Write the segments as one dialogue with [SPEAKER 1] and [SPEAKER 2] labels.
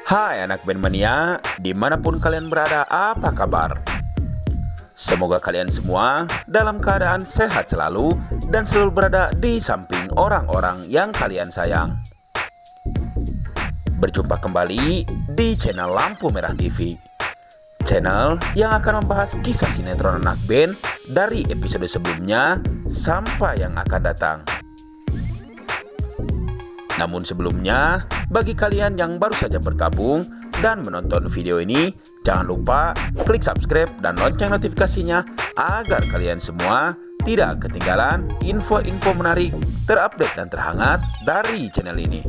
[SPEAKER 1] Hai anak band mania, dimanapun kalian berada, apa kabar? Semoga kalian semua dalam keadaan sehat selalu dan selalu berada di samping orang-orang yang kalian sayang. Berjumpa kembali di channel Lampu Merah TV, channel yang akan membahas kisah sinetron anak band dari episode sebelumnya sampai yang akan datang. Namun sebelumnya, bagi kalian yang baru saja bergabung dan menonton video ini, jangan lupa klik subscribe dan lonceng notifikasinya agar kalian semua tidak ketinggalan info-info menarik, terupdate dan terhangat dari channel ini.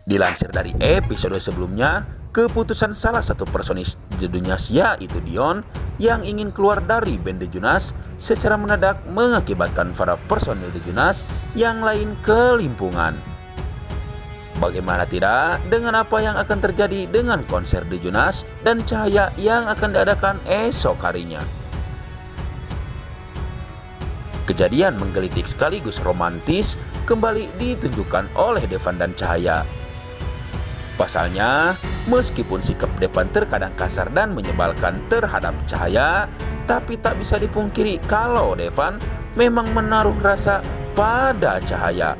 [SPEAKER 1] Dilansir dari episode sebelumnya, keputusan salah satu personis The Jonas yaitu Dion yang ingin keluar dari band The Jonas secara mendadak mengakibatkan para personil The Jonas yang lain kelimpungan. Bagaimana tidak dengan apa yang akan terjadi dengan konser The Jonas dan Cahaya yang akan diadakan esok harinya. Kejadian menggelitik sekaligus romantis kembali ditunjukkan oleh Devan dan Cahaya. Pasalnya, meskipun sikap Devan terkadang kasar dan menyebalkan terhadap Cahaya, tapi tak bisa dipungkiri kalau Devan memang menaruh rasa pada Cahaya.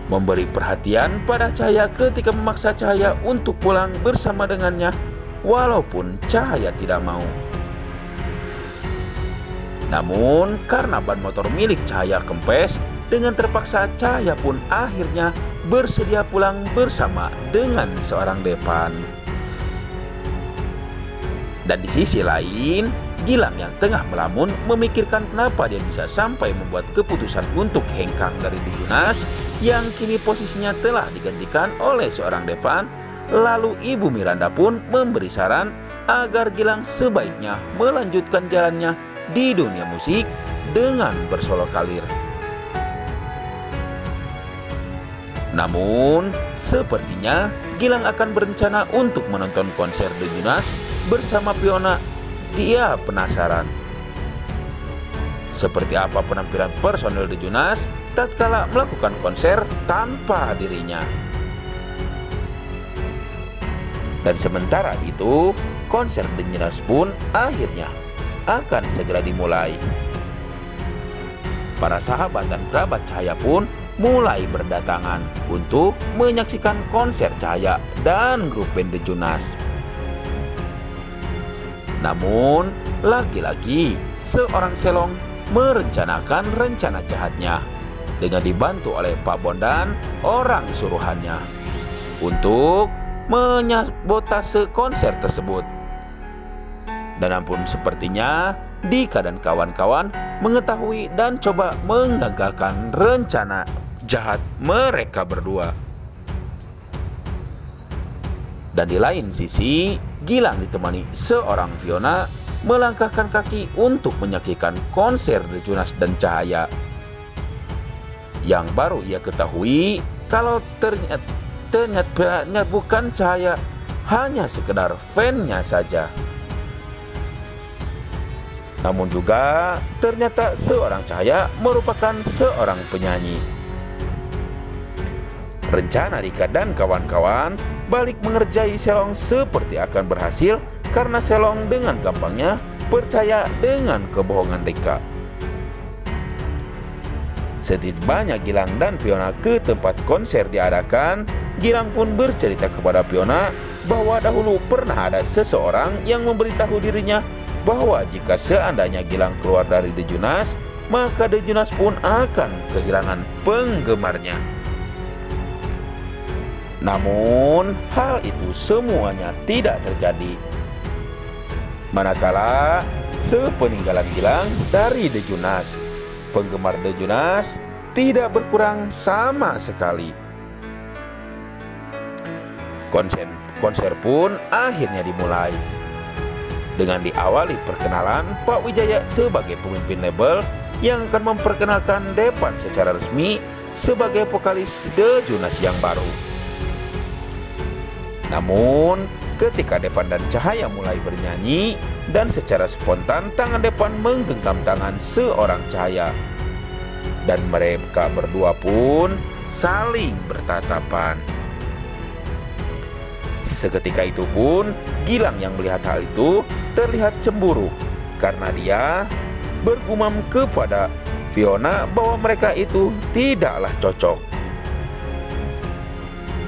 [SPEAKER 1] Memberi perhatian pada Cahaya ketika memaksa Cahaya untuk pulang bersama dengannya, walaupun Cahaya tidak mau. Namun, karena ban motor milik Cahaya kempes, dengan terpaksa Cahaya pun akhirnya bersedia pulang bersama dengan seorang Devan. Dan di sisi lain, Gilang yang tengah melamun memikirkan kenapa dia bisa sampai membuat keputusan untuk hengkang dari The Jonas yang kini posisinya telah digantikan oleh seorang Devan. Lalu Ibu Miranda pun memberi saran agar Gilang sebaiknya melanjutkan jalannya di dunia musik dengan bersolo karir. Namun, sepertinya Gilang akan berencana untuk menonton konser The Jonas bersama Fiona. Dia penasaran seperti apa penampilan personel The Jonas tatkala melakukan konser tanpa dirinya. Dan sementara itu, konser The Jonas pun akhirnya akan segera dimulai. Para sahabat dan kerabat Cahaya pun mulai berdatangan untuk menyaksikan konser Cahaya dan grup band The Jonas. Namun, lagi-lagi seorang Selong merencanakan rencana jahatnya dengan dibantu oleh Pak Bondan, orang suruhannya, untuk menyabotase konser tersebut. Dan ampun, sepertinya Dika dan kawan-kawan mengetahui dan coba menggagalkan rencana jahat mereka berdua. Dan di lain sisi, Gilang ditemani seorang Fiona melangkahkan kaki untuk menyaksikan konser The Jonas dan Cahaya. Yang baru ia ketahui kalau ternyata bukan Cahaya, hanya sekedar fan-nya saja. Namun juga ternyata seorang Cahaya merupakan seorang penyanyi. Rencana Dika dan kawan-kawan balik mengerjai Selong seperti akan berhasil karena Selong dengan gampangnya percaya dengan kebohongan Dika. Setibanya Gilang dan Fiona ke tempat konser diadakan, Gilang pun bercerita kepada Fiona bahwa dahulu pernah ada seseorang yang memberitahu dirinya bahwa jika seandainya Gilang keluar dari The Jonas, maka The Jonas pun akan kehilangan penggemarnya. Namun, hal itu semuanya tidak terjadi. Manakala sepeninggalan Gilang dari The Jonas, penggemar The Jonas tidak berkurang sama sekali. Konser pun akhirnya dimulai dengan diawali perkenalan Pak Wijaya sebagai pemimpin label yang akan memperkenalkan Devan secara resmi sebagai vokalis The Jonas yang baru. Namun, ketika Devan dan Cahaya mulai bernyanyi dan secara spontan tangan Devan menggenggam tangan seorang Cahaya, dan mereka berdua pun saling bertatapan. Seketika itu pun Gilang yang melihat hal itu terlihat cemburu karena dia bergumam kepada Fiona bahwa mereka itu tidaklah cocok.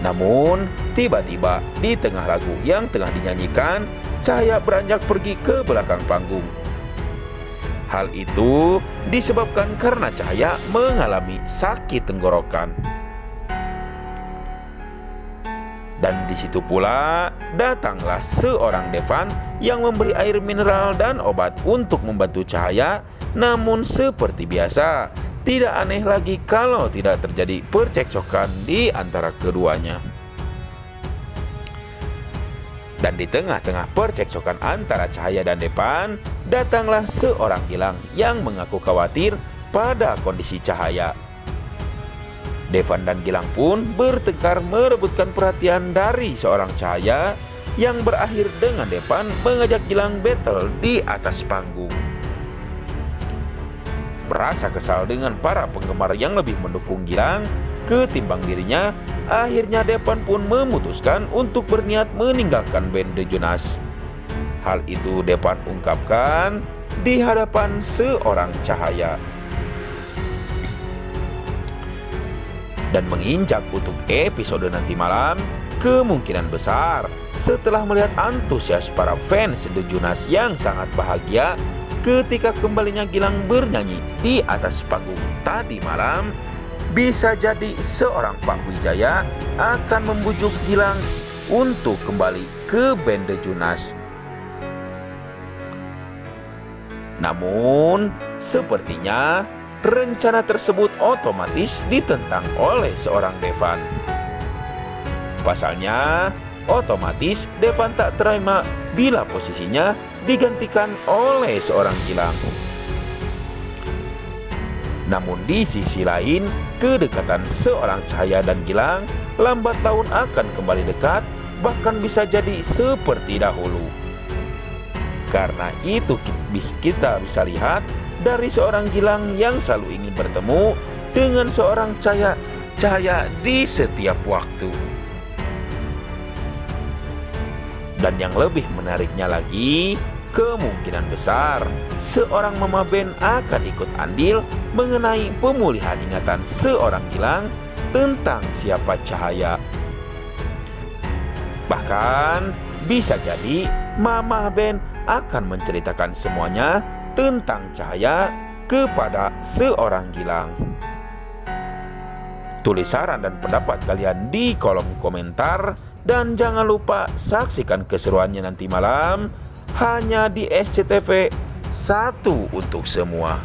[SPEAKER 1] Namun tiba-tiba di tengah lagu yang tengah dinyanyikan, Cahaya beranjak pergi ke belakang panggung. Hal itu disebabkan karena Cahaya mengalami sakit tenggorokan. Dan di situ pula datanglah seorang Devan yang memberi air mineral dan obat untuk membantu Cahaya. Namun seperti biasa, tidak aneh lagi kalau tidak terjadi percekcokan di antara keduanya. Dan di tengah-tengah percekcokan antara Cahaya dan Devan, datanglah seorang Gilang yang mengaku khawatir pada kondisi Cahaya. Devan dan Gilang pun bertengkar merebutkan perhatian dari seorang Cahaya yang berakhir dengan Devan mengajak Gilang battle di atas panggung. Merasa kesal dengan para penggemar yang lebih mendukung Gilang ketimbang dirinya, akhirnya Devan pun memutuskan untuk berniat meninggalkan band The Jonas. Hal itu Devan ungkapkan di hadapan seorang Cahaya. Dan menginjak untuk episode nanti malam, kemungkinan besar setelah melihat antusias para fans The Jonas yang sangat bahagia ketika kembalinya Gilang bernyanyi di atas panggung tadi malam, bisa jadi seorang Pak Wijaya akan membujuk Gilang untuk kembali ke band The Jonas. Namun sepertinya rencana tersebut otomatis ditentang oleh seorang Devan. Pasalnya, otomatis Devan tak terima bila posisinya digantikan oleh seorang Gilang. Namun di sisi lain, kedekatan seorang Cahaya dan Gilang lambat laun akan kembali dekat, bahkan bisa jadi seperti dahulu. Karena itu kita bisa lihat dari seorang Gilang yang selalu ingin bertemu dengan seorang Cahaya di setiap waktu. Dan yang lebih menariknya lagi, kemungkinan besar seorang mama band akan ikut andil mengenai pemulihan ingatan seorang Gilang tentang siapa Cahaya. Bahkan bisa jadi mama band akan menceritakan semuanya tentang Cahaya kepada seorang Gilang. Tulis saran dan pendapat kalian di kolom komentar, dan jangan lupa saksikan keseruannya nanti malam hanya di SCTV 1 untuk semua.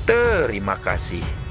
[SPEAKER 1] Terima kasih.